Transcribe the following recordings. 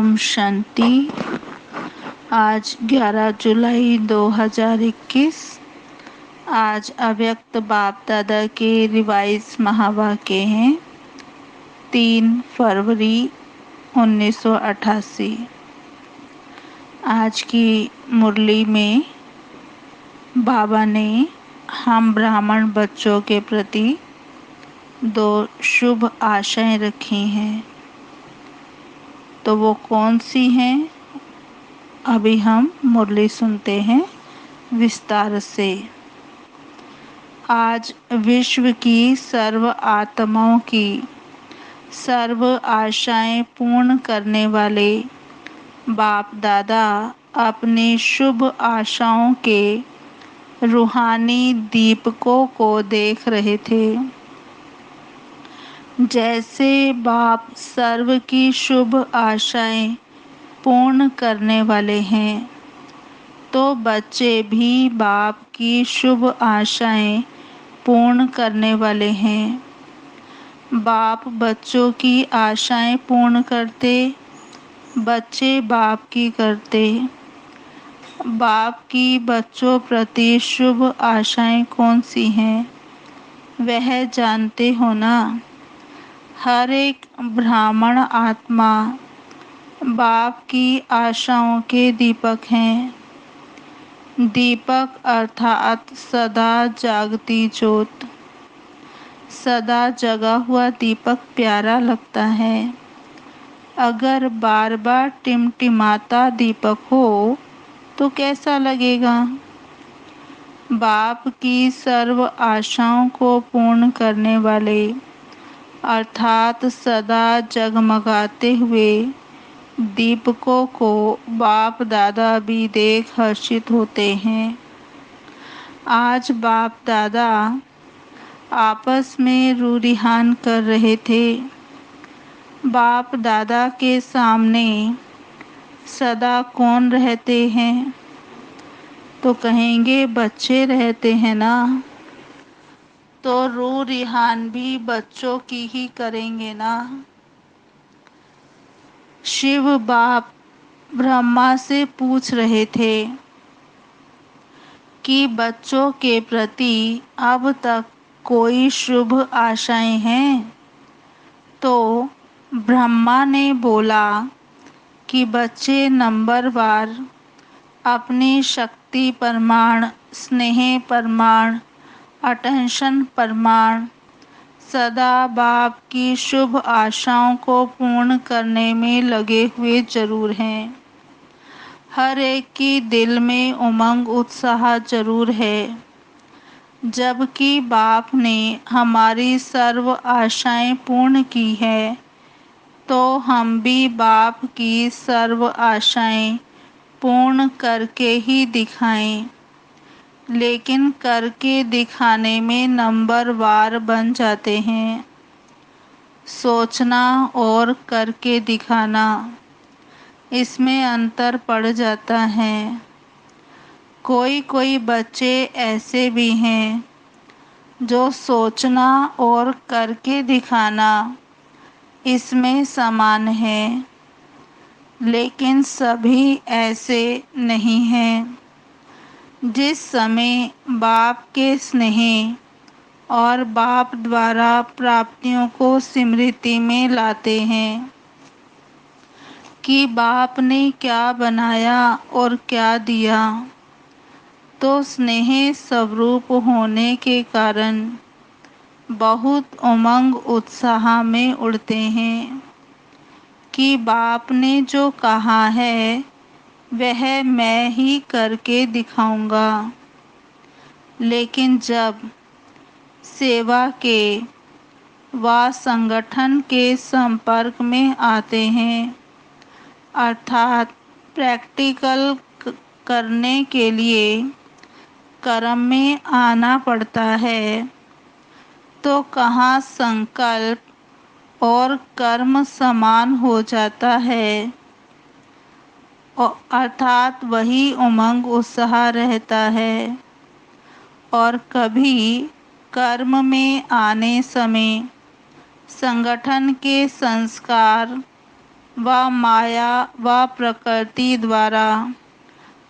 ओम शांति। आज 11 जुलाई 2021। आज अव्यक्त बाप दादा के रिवाइज महावाक्य हैं 3 फरवरी 1988। आज की मुरली में बाबा ने हम ब्राह्मण बच्चों के प्रति 2 शुभ आशाएं रखी हैं। तो वो कौन सी हैं? अभी हम मुरली सुनते हैं विस्तार से। आज विश्व की सर्व आत्माओं की सर्व आशाएं पूर्ण करने वाले बाप दादा अपनी शुभ आशाओं के रूहानी दीपकों को देख रहे थे। जैसे बाप सर्व की शुभ आशाएं पूर्ण करने वाले हैं, तो बच्चे भी बाप की शुभ आशाएं पूर्ण करने वाले हैं। बाप बच्चों की आशाएं पूर्ण करते, बच्चे बाप की करते। बाप की बच्चों प्रति शुभ आशाएं कौन सी हैं, वह जानते हो ना? हर एक ब्राह्मण आत्मा बाप की आशाओं के दीपक हैं। दीपक अर्थात सदा जागती ज्योत। सदा जगा हुआ दीपक प्यारा लगता है। अगर बार बार टिमटिमाता दीपक हो तो कैसा लगेगा? बाप की सर्व आशाओं को पूर्ण करने वाले अर्थात सदा जगमगाते हुए दीपकों को बाप दादा भी देख हर्षित होते हैं। आज बाप दादा आपस में रूरिहान कर रहे थे। बाप दादा के सामने सदा कौन रहते हैं? तो कहेंगे बच्चे रहते हैं ना। तो रूरिहान भी बच्चों की ही करेंगे ना। शिव बाप ब्रह्मा से पूछ रहे थे कि बच्चों के प्रति अब तक कोई शुभ आशाएं हैं? तो ब्रह्मा ने बोला कि बच्चे नंबरवार अपनी शक्ति प्रमाण, स्नेह प्रमाण, अटेंशन प्रमाण सदा बाप की शुभ आशाओं को पूर्ण करने में लगे हुए जरूर हैं। हर एक की दिल में उमंग उत्साह जरूर है। जबकि बाप ने हमारी सर्व आशाएं पूर्ण की है, तो हम भी बाप की सर्व आशाएं पूर्ण करके ही दिखाएं। लेकिन करके दिखाने में नंबरवार बन जाते हैं। सोचना और करके दिखाना, इसमें अंतर पड़ जाता है। कोई बच्चे ऐसे भी हैं जो सोचना और करके दिखाना इसमें समान है, लेकिन सभी ऐसे नहीं हैं। जिस समय बाप के स्नेह और बाप द्वारा प्राप्तियों को स्मृति में लाते हैं कि बाप ने क्या बनाया और क्या दिया, तो स्नेह स्वरूप होने के कारण बहुत उमंग उत्साह में उड़ते हैं कि बाप ने जो कहा है वह मैं ही करके दिखाऊंगा। लेकिन जब सेवा के व संगठन के संपर्क में आते हैं, अर्थात प्रैक्टिकल करने के लिए कर्म में आना पड़ता है, तो कहाँ संकल्प और कर्म समान हो जाता है, अर्थात वही उमंग उत्साह रहता है। और कभी कर्म में आने समय संगठन के संस्कार व माया व प्रकृति द्वारा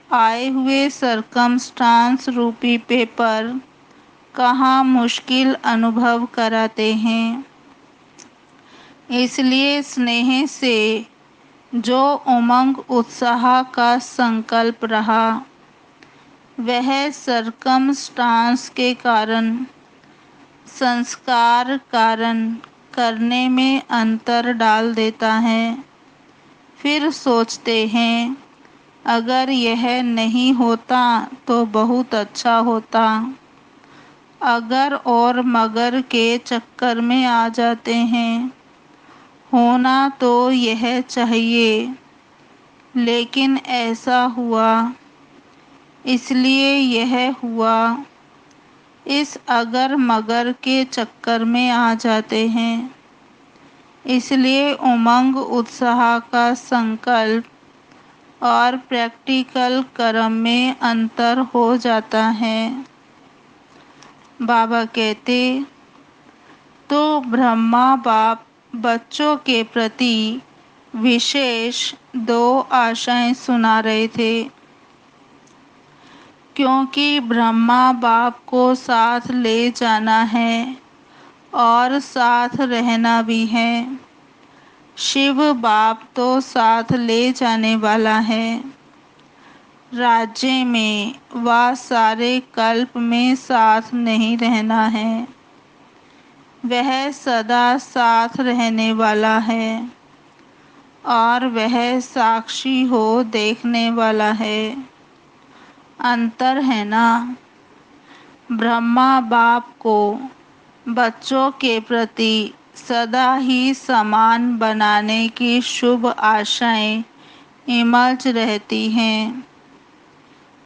आए हुए सरकमस्टांस रूपी पेपर कहाँ मुश्किल अनुभव कराते हैं। इसलिए स्नेह से जो उमंग उत्साह का संकल्प रहा, वह सरकमस्टांस के कारण संस्कार कारण करने में अंतर डाल देता है। फिर सोचते हैं, अगर यह नहीं होता तो बहुत अच्छा होता। अगर और मगर के चक्कर में आ जाते हैं। होना तो यह चाहिए, लेकिन ऐसा हुआ, इसलिए यह हुआ। इस अगर मगर के चक्कर में आ जाते हैं। इसलिए उमंग उत्साह का संकल्प और प्रैक्टिकल कर्म में अंतर हो जाता है। बाबा कहते, तो ब्रह्मा बाप बच्चों के प्रति विशेष दो आशाएं सुना रहे थे, क्योंकि ब्रह्मा बाप को साथ ले जाना है और साथ रहना भी है। शिव बाप तो साथ ले जाने वाला है। राज्य में व सारे कल्प में साथ नहीं रहना है। वह सदा साथ रहने वाला है और वह साक्षी हो देखने वाला है। अंतर है ना। ब्रह्मा बाप को बच्चों के प्रति सदा ही समान बनाने की शुभ आशाएं इमर्ज रहती हैं।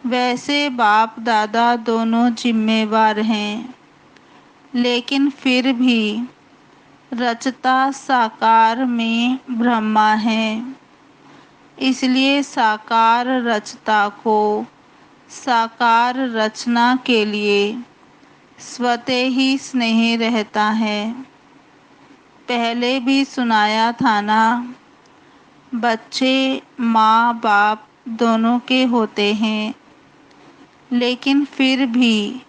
वैसे बाप दादा दोनों जिम्मेवार हैं, लेकिन फिर भी रचता साकार में ब्रह्मा है। इसलिए साकार रचता को साकार रचना के लिए स्वतः ही स्नेह रहता है। पहले भी सुनाया था ना, बच्चे माँ बाप दोनों के होते हैं, लेकिन फिर भी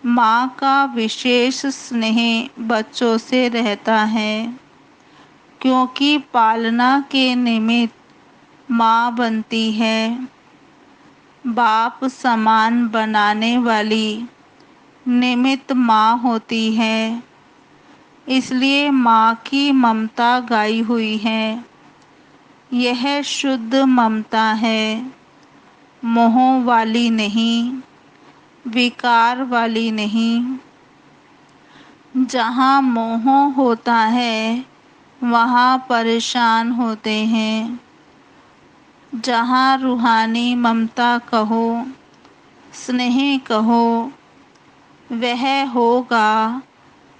माँ का विशेष स्नेह बच्चों से रहता है, क्योंकि पालना के निमित्त माँ बनती है। बाप समान बनाने वाली निमित्त माँ होती है। इसलिए माँ की ममता गाई हुई है। यह शुद्ध ममता है, मोह वाली नहीं, विकार वाली नहीं। जहाँ मोह होता है, वहाँ परेशान होते हैं। जहाँ रूहानी ममता कहो, स्नेह कहो, वह होगा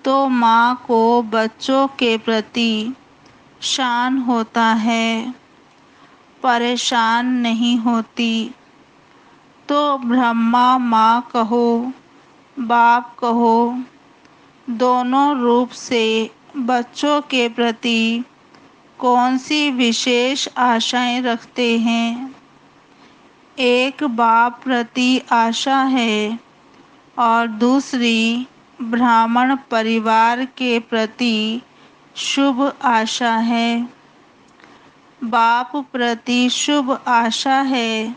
तो माँ को बच्चों के प्रति शान होता है, परेशान नहीं होती। तो ब्रह्मा माँ कहो, बाप कहो, दोनों रूप से बच्चों के प्रति कौन सी विशेष आशाएं रखते हैं। एक बाप प्रति आशा है और दूसरी ब्राह्मण परिवार के प्रति शुभ आशा है। बाप प्रति शुभ आशा है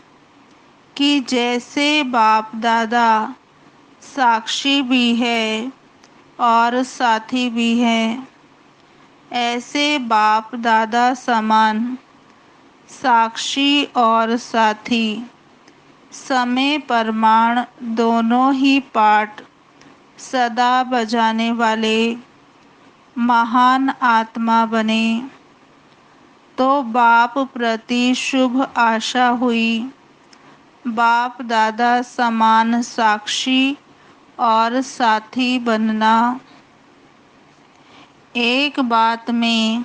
कि जैसे बाप दादा साक्षी भी है और साथी भी है, ऐसे बाप दादा समान साक्षी और साथी समय प्रमाण दोनों ही पाठ सदा बजाने वाले महान आत्मा बने। तो बाप प्रति शुभ आशा हुई, बाप दादा समान साक्षी और साथी बनना। एक बात में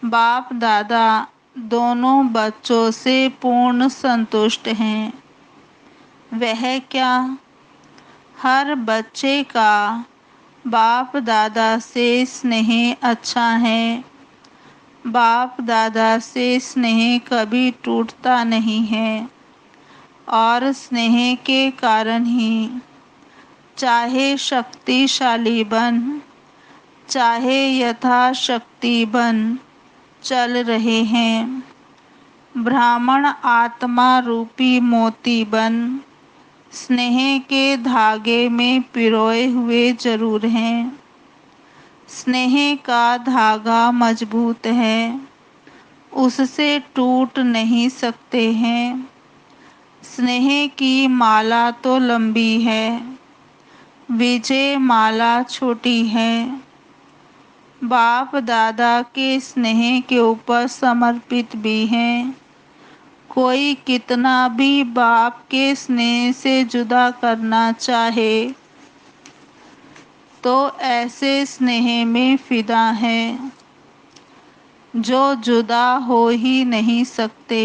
बाप दादा दोनों बच्चों से पूर्ण संतुष्ट हैं। वह क्या, हर बच्चे का बाप दादा से स्नेह अच्छा है। बाप दादा से स्नेह कभी टूटता नहीं है और स्नेह के कारण ही चाहे शक्तिशाली बन, चाहे यथाशक्ति बन चल रहे हैं। ब्राह्मण आत्मा रूपी मोती बन स्नेह के धागे में पिरोए हुए जरूर हैं। स्नेह का धागा मजबूत है, उससे टूट नहीं सकते हैं। स्नेह की माला तो लंबी है, विजय माला छोटी है। बाप दादा के स्नेह के ऊपर समर्पित भी हैं। कोई कितना भी बाप के स्नेह से जुदा करना चाहे तो ऐसे स्नेह में फिदा है जो जुदा हो ही नहीं सकते।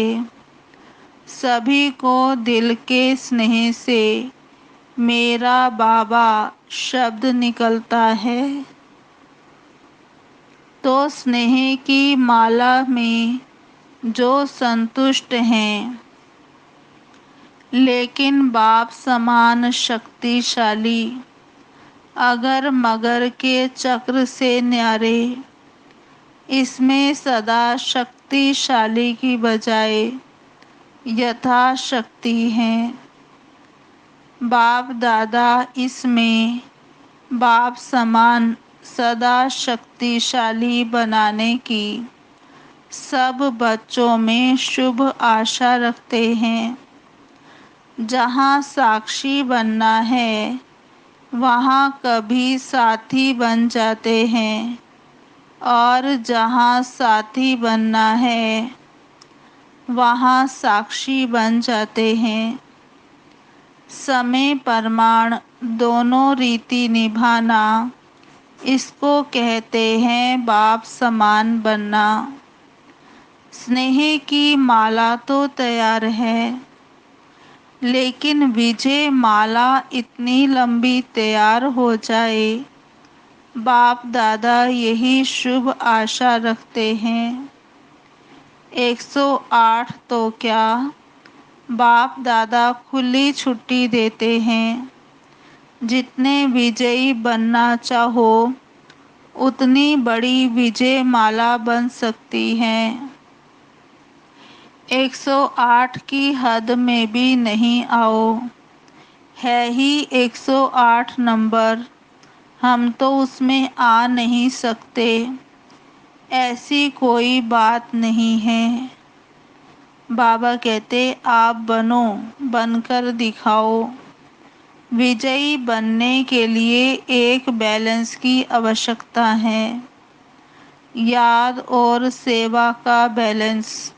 सभी को दिल के स्नेह से मेरा बाबा शब्द निकलता है तो स्नेह की माला में जो संतुष्ट हैं, लेकिन बाप समान शक्तिशाली अगर मगर के चक्र से न्यारे, इसमें सदा शक्तिशाली की बजाय यथाशक्ति हैं। बाप दादा इसमें बाप समान सदा शक्तिशाली बनाने की सब बच्चों में शुभ आशा रखते हैं। जहाँ साक्षी बनना है वहाँ कभी साथी बन जाते हैं और जहाँ साथी बनना है वहाँ साक्षी बन जाते हैं। समय प्रमाण दोनों रीति निभाना, इसको कहते हैं बाप समान बनना। स्नेह की माला तो तैयार है, लेकिन विजय माला इतनी लंबी तैयार हो जाए, बाप दादा यही शुभ आशा रखते हैं। 108 तो क्या, बाप दादा खुली छुट्टी देते हैं। जितने विजयी बनना चाहो उतनी बड़ी विजय माला बन सकती है। 108 की हद में भी नहीं आओ, है ही 108 नंबर, हम तो उसमें आ नहीं सकते, ऐसी कोई बात नहीं है। बाबा कहते आप बनो, बनकर दिखाओ। विजयी बनने के लिए एक बैलेंस की आवश्यकता है, याद और सेवा का बैलेंस।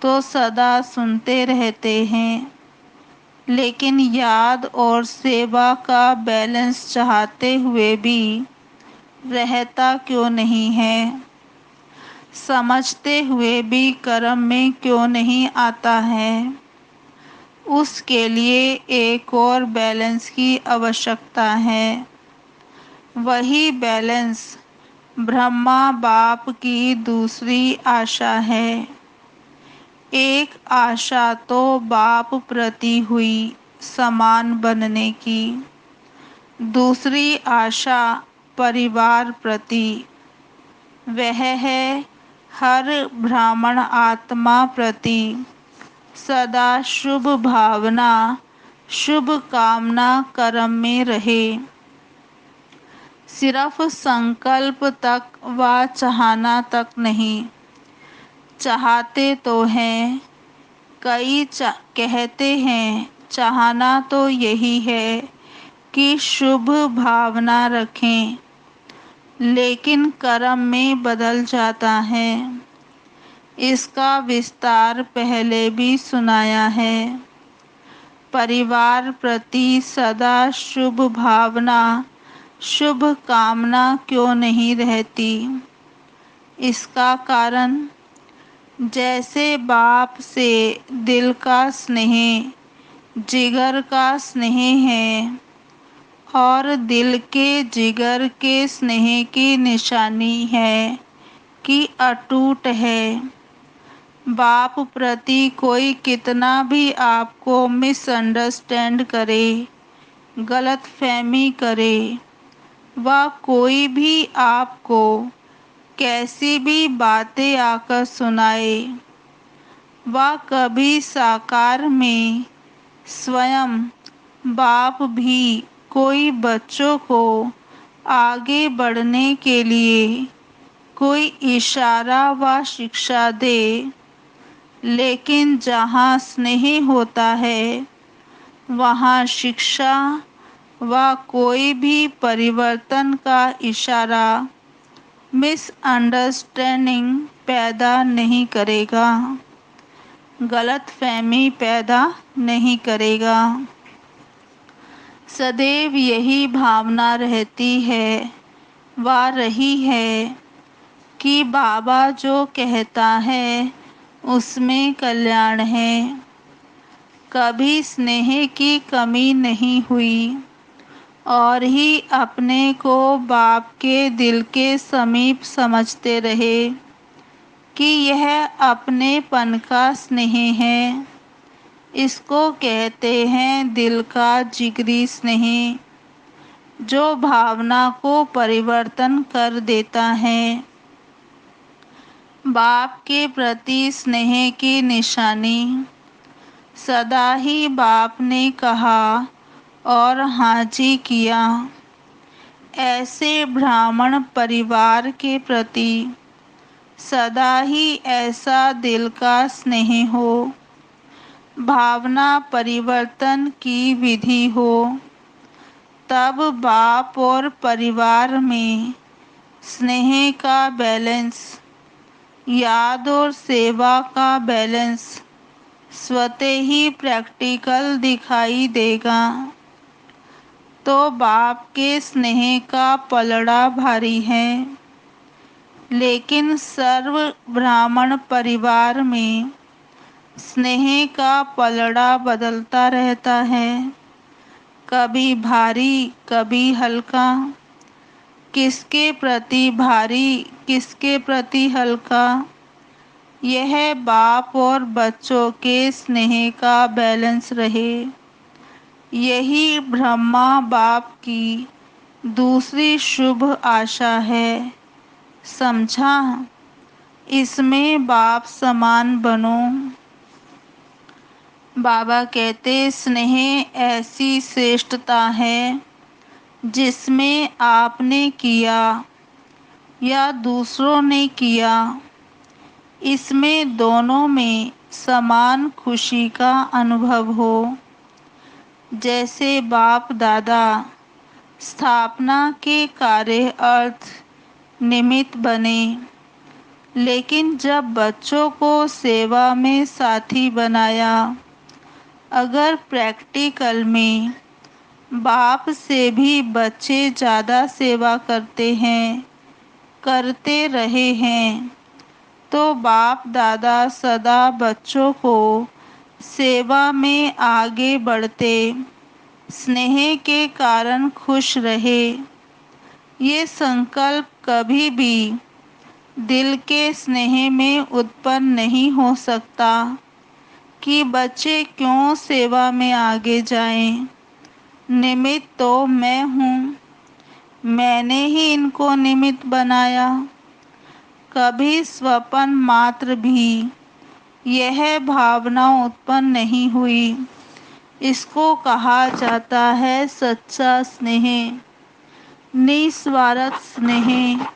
तो सदा सुनते रहते हैं, लेकिन याद और सेवा का बैलेंस चाहते हुए भी रहता क्यों नहीं है? समझते हुए भी कर्म में क्यों नहीं आता है? उसके लिए एक और बैलेंस की आवश्यकता है। वही बैलेंस ब्रह्मा बाप की दूसरी आशा है। एक आशा तो बाप प्रति हुई समान बनने की, दूसरी आशा परिवार प्रति। वह है हर ब्राह्मण आत्मा प्रति सदा शुभ भावना, शुभ कामना कर्म में रहे। सिर्फ संकल्प तक व चाहना तक नहीं, चाहते तो हैं, कई कहते हैं चाहना तो यही है कि शुभ भावना रखें, लेकिन कर्म में बदल जाता है। इसका विस्तार पहले भी सुनाया है। परिवार प्रति सदा शुभ भावना, शुभ कामना क्यों नहीं रहती? इसका कारण जैसे बाप से दिल का स्नेह, जिगर का स्नेह है और दिल के जिगर के स्नेह की निशानी है की अटूट है। बाप प्रति कोई कितना भी आपको मिसअंडरस्टैंड करे, गलतफहमी करे, व कोई भी आपको कैसी भी बातें आकर सुनाए, व कभी साकार में स्वयं बाप भी कोई बच्चों को आगे बढ़ने के लिए कोई इशारा व शिक्षा दे, लेकिन जहाँ स्नेह होता है वहाँ शिक्षा व कोई भी परिवर्तन का इशारा मिसअंडरस्टैंडिंग पैदा नहीं करेगा, गलतफहमी पैदा नहीं करेगा। सदैव यही भावना रहती है व रही है कि बाबा जो कहता है उसमें कल्याण है। कभी स्नेह की कमी नहीं हुई और ही अपने को बाप के दिल के समीप समझते रहे कि यह अपनेपन का स्नेह है। इसको कहते हैं दिल का जिगरी स्नेह, जो भावना को परिवर्तन कर देता है। बाप के प्रति स्नेह की निशानी सदा ही बाप ने कहा और हाजी किया। ऐसे ब्राह्मण परिवार के प्रति सदा ही ऐसा दिल का स्नेह हो, भावना परिवर्तन की विधि हो, तब बाप और परिवार में स्नेह का बैलेंस, याद और सेवा का बैलेंस स्वतः ही प्रैक्टिकल दिखाई देगा। तो बाप के स्नेह का पलड़ा भारी है, लेकिन सर्व ब्राह्मण परिवार में स्नेह का पलड़ा बदलता रहता है, कभी भारी कभी हल्का। किसके प्रति भारी, किसके प्रति हल्का, यह बाप और बच्चों के स्नेह का बैलेंस रहे। यही ब्रह्मा बाप की दूसरी शुभ आशा है। समझा? इसमें बाप समान बनो। बाबा कहते स्नेह ऐसी श्रेष्ठता है जिसमें आपने किया या दूसरों ने किया, इसमें दोनों में समान खुशी का अनुभव हो। जैसे बाप दादा स्थापना के कार्य अर्थ निमित्त बने, लेकिन जब बच्चों को सेवा में साथी बनाया, अगर प्रैक्टिकल में बाप से भी बच्चे ज़्यादा सेवा करते हैं, करते रहे हैं, तो बाप दादा सदा बच्चों को सेवा में आगे बढ़ते स्नेह के कारण खुश रहे। ये संकल्प कभी भी दिल के स्नेह में उत्पन्न नहीं हो सकता कि बच्चे क्यों सेवा में आगे जाएं। निमित्त तो मैं हूँ, मैंने ही इनको निमित्त बनाया। कभी स्वपन मात्र भी यह भावना उत्पन्न नहीं हुई। इसको कहा जाता है सच्चा स्नेह, निस्वार्थ स्नेह,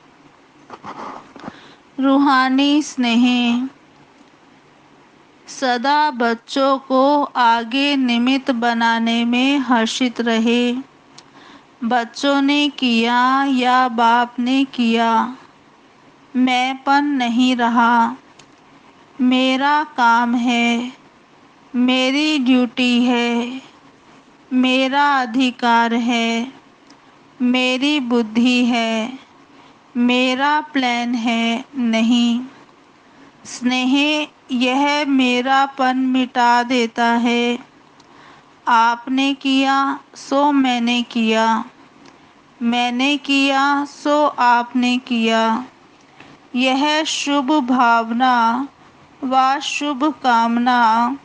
रूहानी स्नेह। सदा बच्चों को आगे निमित्त बनाने में हर्षित रहे। बच्चों ने किया या बाप ने किया, मैंपन नहीं रहा। मेरा काम है, मेरी ड्यूटी है, मेरा अधिकार है, मेरी बुद्धि है, मेरा प्लान है, नहीं। स्नेह यह मेरापन मिटा देता है। आपने किया सो मैंने किया, मैंने किया सो आपने किया। यह शुभ भावना व शुभ कामना,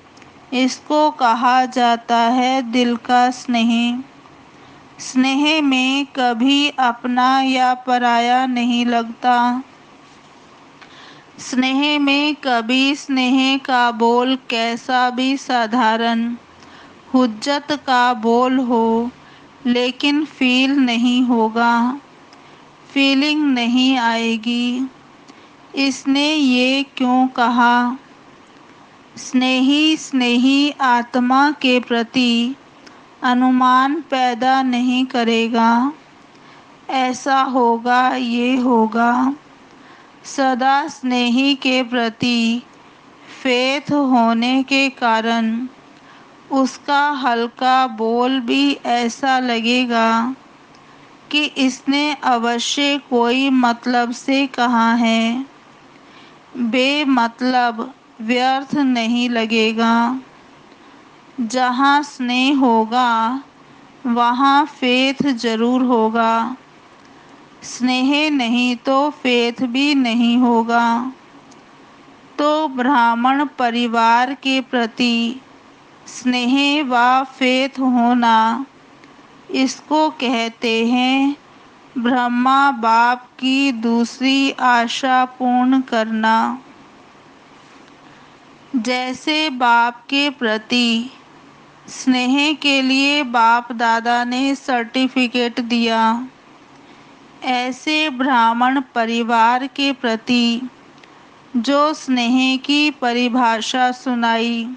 इसको कहा जाता है दिल का स्नेह। स्नेह में कभी अपना या पराया नहीं लगता। स्नेह में कभी स्नेह का बोल कैसा भी साधारण हुज्जत का बोल हो, लेकिन फील नहीं होगा, फीलिंग नहीं आएगी। इसने ये क्यों कहा? स्नेही स्नेही आत्मा के प्रति अनुमान पैदा नहीं करेगा, ऐसा होगा ये होगा। सदा स्नेही के प्रति फेथ होने के कारण उसका हल्का बोल भी ऐसा लगेगा कि इसने अवश्य कोई मतलब से कहा है। बेमतलब व्यर्थ नहीं लगेगा। जहाँ स्नेह होगा वहाँ फेथ जरूर होगा। स्नेह नहीं तो फेथ भी नहीं होगा। तो ब्राह्मण परिवार के प्रति स्नेह व फेथ होना, इसको कहते हैं ब्रह्मा बाप की दूसरी आशा पूर्ण करना। जैसे बाप के प्रति स्नेह के लिए बाप दादा ने सर्टिफिकेट दिया, ऐसे ब्राह्मण परिवार के प्रति जो स्नेह की परिभाषा सुनाई,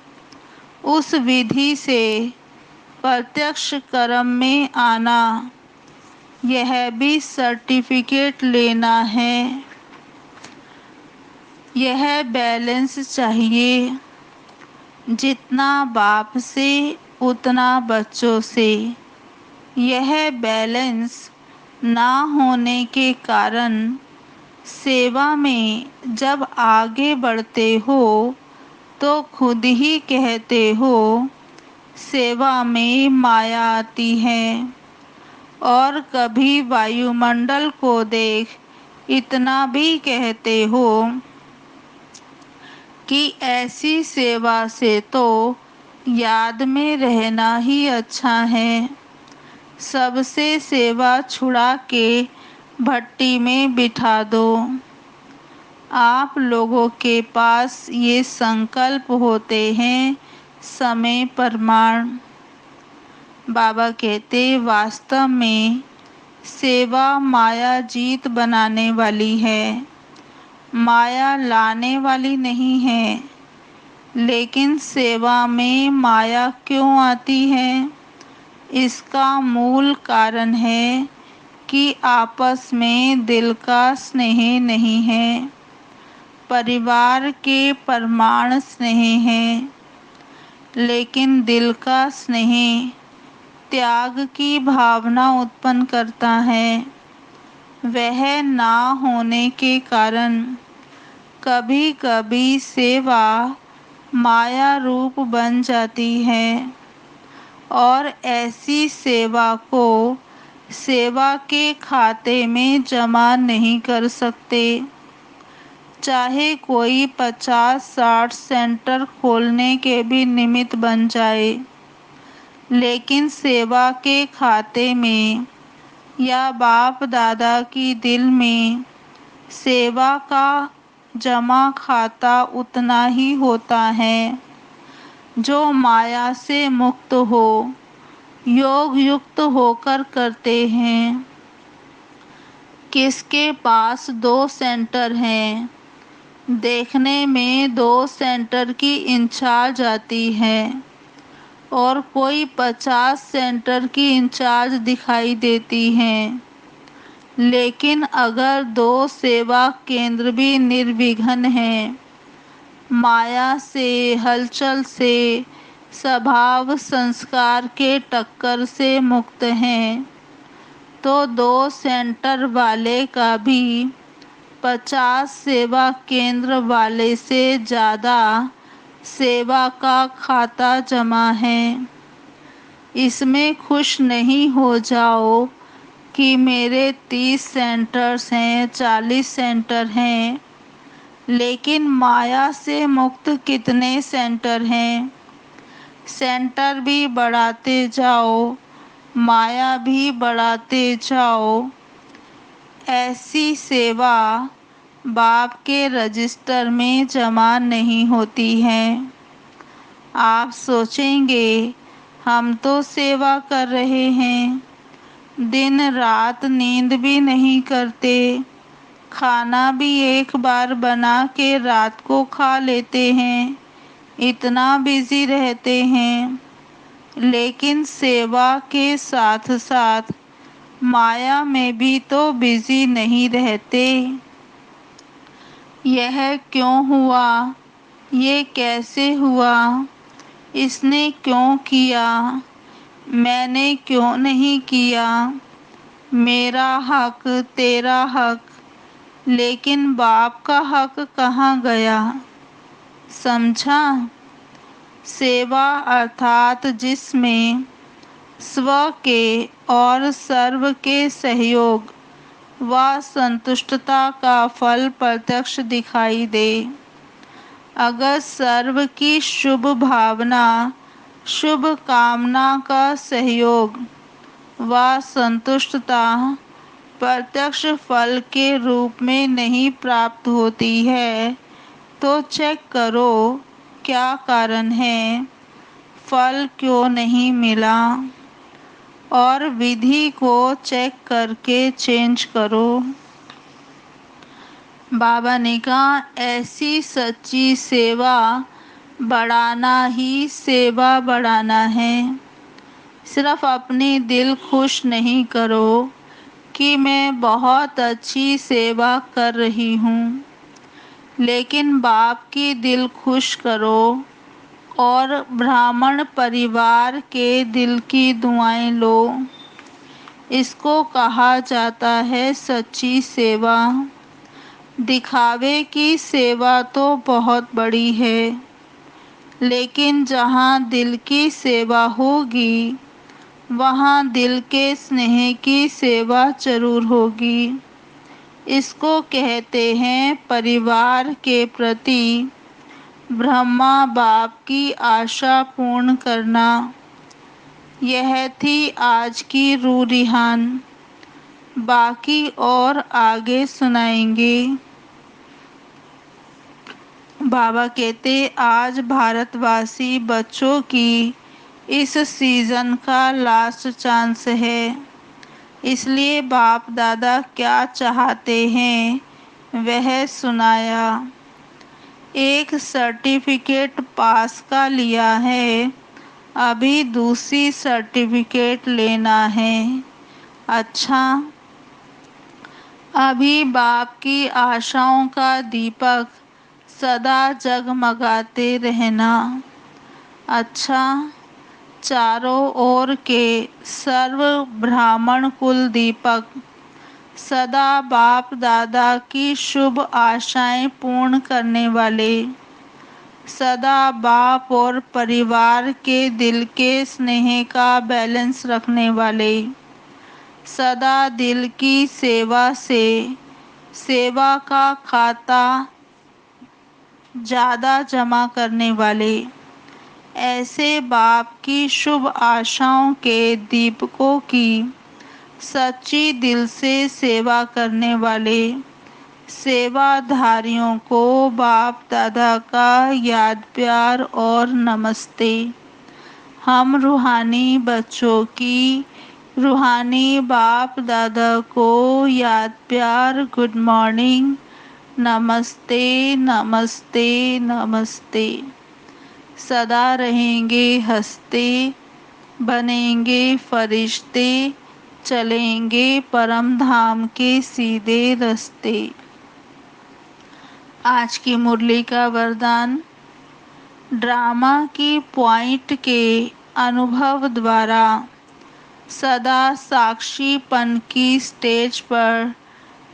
उस विधि से प्रत्यक्ष कर्म में आना, यह भी सर्टिफिकेट लेना है। यह बैलेंस चाहिए, जितना बाप से उतना बच्चों से। यह बैलेंस ना होने के कारण सेवा में जब आगे बढ़ते हो तो खुद ही कहते हो सेवा में माया आती है, और कभी वायुमंडल को देख इतना भी कहते हो कि ऐसी सेवा से तो याद में रहना ही अच्छा है। सबसे सेवा छुड़ा के भट्टी में बिठा दो। आप लोगों के पास ये संकल्प होते हैं समय प्रमाण। बाबा कहते वास्तव में सेवा माया जीत बनाने वाली है, माया लाने वाली नहीं है। लेकिन सेवा में माया क्यों आती है? इसका मूल कारण है कि आपस में दिल का स्नेह नहीं है, परिवार के प्रमाण स्नेह है। लेकिन दिल का स्नेह त्याग की भावना उत्पन्न करता है। वह ना होने के कारण कभी कभी सेवा माया रूप बन जाती है, और ऐसी सेवा को सेवा के खाते में जमा नहीं कर सकते। चाहे कोई 50-60 सेंटर खोलने के भी निमित्त बन जाए, लेकिन सेवा के खाते में या बाप दादा की दिल में सेवा का जमा खाता उतना ही होता है जो माया से मुक्त हो, योग युक्त होकर करते हैं। किसके पास 2 सेंटर हैं? देखने में 2 सेंटर की इंचार्ज आती है और कोई 50 सेंटर की इंचार्ज दिखाई देती हैं। लेकिन अगर 2 सेवा केंद्र भी निर्विघ्न हैं, माया से, हलचल से, स्वभाव संस्कार के टक्कर से मुक्त हैं, तो 2 सेंटर वाले का भी 50 सेवा केंद्र वाले से ज़्यादा सेवा का खाता जमा है। इसमें खुश नहीं हो जाओ कि मेरे 30 सेंटर्स हैं, 40 सेंटर हैं, लेकिन माया से मुक्त कितने सेंटर हैं। सेंटर भी बढ़ाते जाओ, माया भी बढ़ाते जाओ। ऐसी सेवा बाप के रजिस्टर में जमा नहीं होती है। आप सोचेंगे हम तो सेवा कर रहे हैं, दिन रात नींद भी नहीं करते, खाना भी एक बार बना के रात को खा लेते हैं, इतना बिजी रहते हैं, लेकिन सेवा के साथ साथ माया में भी तो बिजी नहीं रहते। यह क्यों हुआ, ये कैसे हुआ, इसने क्यों किया, मैंने क्यों नहीं किया, मेरा हक, तेरा हक, लेकिन बाप का हक कहाँ गया। समझा। सेवा अर्थात जिसमें स्व के और सर्व के सहयोग व संतुष्टता का फल प्रत्यक्ष दिखाई दे। अगर सर्व की शुभ भावना, शुभ कामना का सहयोग व संतुष्टता प्रत्यक्ष फल के रूप में नहीं प्राप्त होती है, तो चेक करो क्या कारण है, फल क्यों नहीं मिला, और विधि को चेक करके चेंज करो। बाबा ने कहा ऐसी सच्ची सेवा बढ़ाना ही सेवा बढ़ाना है। सिर्फ अपनी दिल खुश नहीं करो कि मैं बहुत अच्छी सेवा कर रही हूँ, लेकिन बाप की दिल खुश करो और ब्राह्मण परिवार के दिल की दुआएं लो। इसको कहा जाता है सच्ची सेवा। दिखावे की सेवा तो बहुत बड़ी है, लेकिन जहाँ दिल की सेवा होगी वहाँ दिल के स्नेह की सेवा जरूर होगी। इसको कहते हैं परिवार के प्रति ब्रह्मा बाप की आशा पूर्ण करना। यह थी आज की रूह रिहान, बाकी और आगे सुनाएंगे। बाबा कहते आज भारतवासी बच्चों की इस सीज़न का लास्ट चांस है, इसलिए बाप दादा क्या चाहते हैं वह सुनाया। एक सर्टिफिकेट पास का लिया है, अभी दूसरी सर्टिफिकेट लेना है। अच्छा, अभी बाप की आशाओं का दीपक सदा जगमगाते रहना। अच्छा, चारों ओर के सर्व ब्राह्मण कुल दीपक सदा बाप दादा की शुभ आशाएं पूर्ण करने वाले, सदा बाप और परिवार के दिल के स्नेह का बैलेंस रखने वाले, सदा दिल की सेवा से सेवा का खाता ज़्यादा जमा करने वाले, ऐसे बाप की शुभ आशाओं के दीपकों की सच्ची दिल से सेवा करने वाले सेवाधारियों को बाप दादा का याद प्यार और नमस्ते। हम रूहानी बच्चों की रूहानी बाप दादा को याद प्यार, गुड मॉर्निंग, नमस्ते नमस्ते नमस्ते। सदा रहेंगे हंसते, बनेंगे फरिश्ते, चलेंगे परम धाम के सीधे रास्ते। आज की मुरली का वरदान, ड्रामा की पॉइंट के अनुभव द्वारा सदा साक्षीपन की स्टेज पर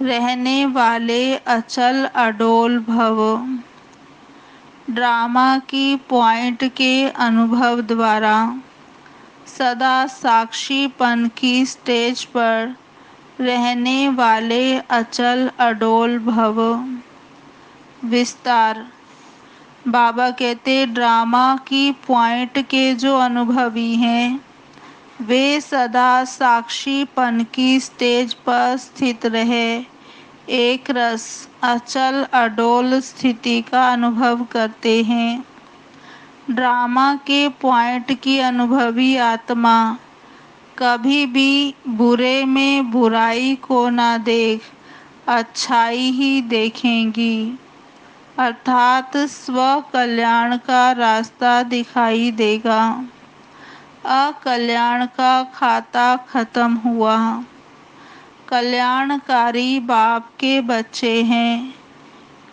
रहने वाले अचल अडोल भव। ड्रामा की पॉइंट के अनुभव द्वारा सदा साक्षीपन की स्टेज पर रहने वाले अचल अडोल भव। विस्तार। बाबा कहते ड्रामा की पॉइंट के जो अनुभवी हैं वे सदा साक्षीपन की स्टेज पर स्थित रहे एक रस अचल अडोल स्थिति का अनुभव करते हैं। ड्रामा के पॉइंट की अनुभवी आत्मा कभी भी बुरे में बुराई को ना देख अच्छाई ही देखेंगी, अर्थात स्व कल्याण का रास्ता दिखाई देगा। अकल्याण का खाता खत्म हुआ। कल्याणकारी बाप के बच्चे हैं।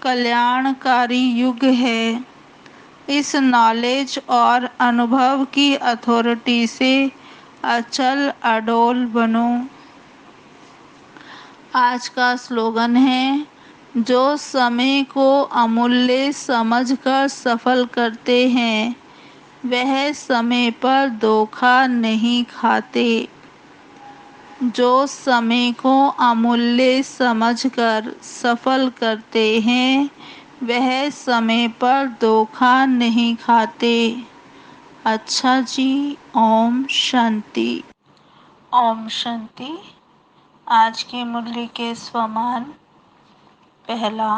कल्याणकारी युग है। इस नॉलेज और अनुभव की अथॉरिटी से अचल अडोल बनो। आज का स्लोगन है जो समय को अमूल्य समझकर सफल करते हैं वह समय पर धोखा नहीं खाते। जो समय को अमूल्य समझकर सफल करते हैं वह समय पर धोखा नहीं खाते। अच्छा जी, ओम शांति। ओम शांति। आज की मुरली के स्वमान। पहला,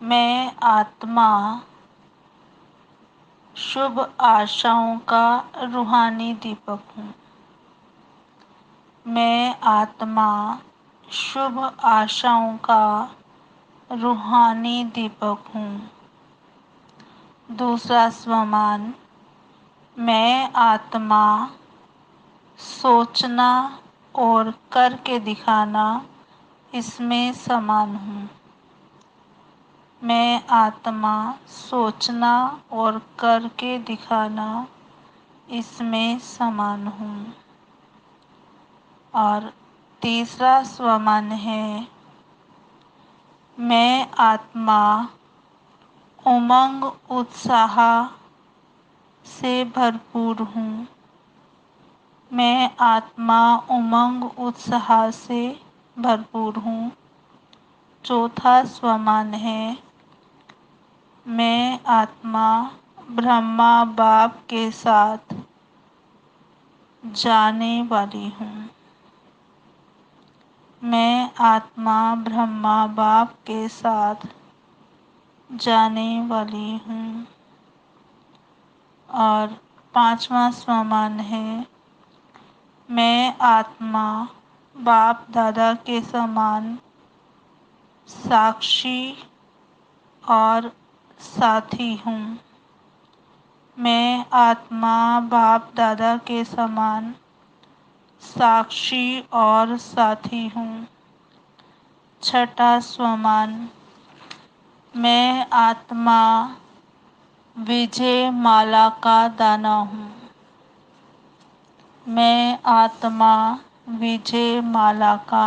मैं आत्मा शुभ आशाओं का रूहानी दीपक हूँ। मैं आत्मा शुभ आशाओं का रूहानी दीपक हूँ। दूसरा स्वमान, मैं आत्मा सोचना और करके दिखाना इसमें समान हूँ। मैं आत्मा सोचना और करके दिखाना इसमें समान हूँ। और तीसरा स्वमान है, मैं आत्मा उमंग उत्साह से भरपूर हूँ। मैं आत्मा उमंग उत्साह से भरपूर हूँ। चौथा स्वमान है, मैं आत्मा ब्रह्मा बाप के साथ जाने वाली हूँ। मैं आत्मा ब्रह्मा बाप के साथ जाने वाली हूँ। और पांचवा स्वमान है, मैं आत्मा बाप दादा के समान साक्षी और साथी हूँ। मैं आत्मा बाप दादा के समान साक्षी और साथी हूँ। छठा स्वमान, मैं आत्मा विजय माला का दाना हूँ। मैं आत्मा विजय माला का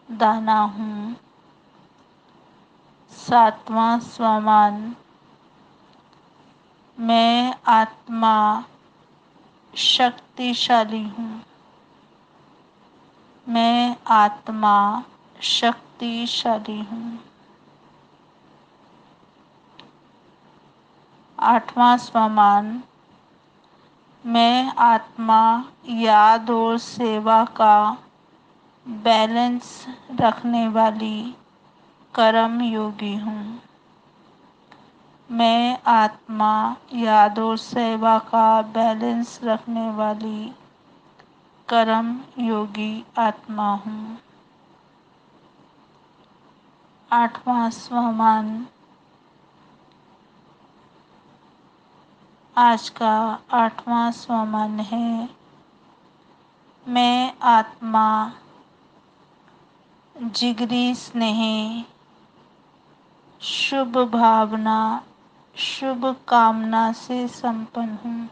दाना हूँ। सातवां स्वमान, मैं आत्मा शक्तिशाली हूँ। मैं आत्मा शक्तिशाली हूँ। आठवां स्वमान, मैं आत्मा याद और सेवा का बैलेंस रखने वाली कर्म योगी हूँ। मैं आत्मा याद और सेवा का बैलेंस रखने वाली कर्म योगी आत्मा हूँ। आठवां स्वमान, आज का आठवां स्वमान है, मैं आत्मा जिगरी स्नेह शुभ भावना शुभ कामना से संपन्न हूँ।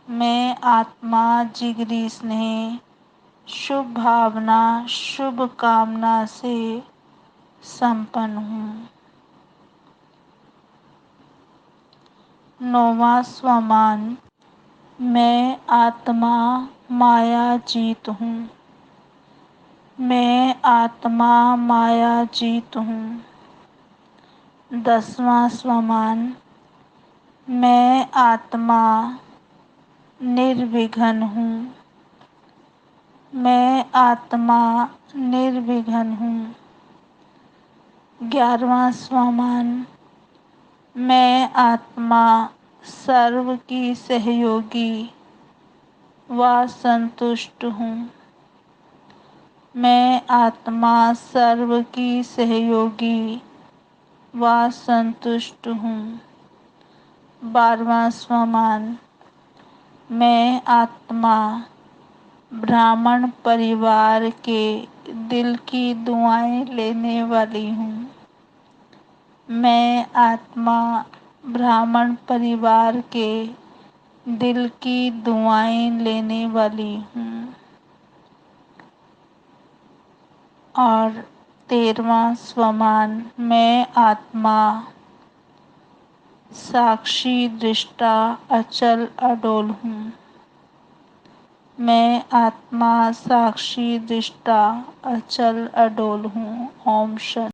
मैं आत्मा जिगरी स्नेह शुभ भावना शुभ कामना से संपन्न हूँ। नौवां स्वमान, मैं आत्मा माया जीत हूँ। मैं आत्मा माया जीत हूँ। 10वां स्वमान। मैं आत्मा निर्विघ्न हूँ। मैं आत्मा निर्विघ्न हूँ। 11वां स्वमान। मैं आत्मा सर्व की सहयोगी व संतुष्ट हूँ। मैं आत्मा सर्व की सहयोगी व संतुष्ट हूँ। 12वां स्वमान। मैं आत्मा ब्राह्मण परिवार के दिल की दुआएं लेने वाली हूँ। मैं आत्मा ब्राह्मण परिवार के दिल की दुआएं लेने वाली हूँ। और 13वां स्वमान। मैं आत्मा साक्षी दृष्टा अचल अडोल हूँ। मैं आत्मा साक्षी दृष्टा अचल अडोल हूँ। ओम शांति।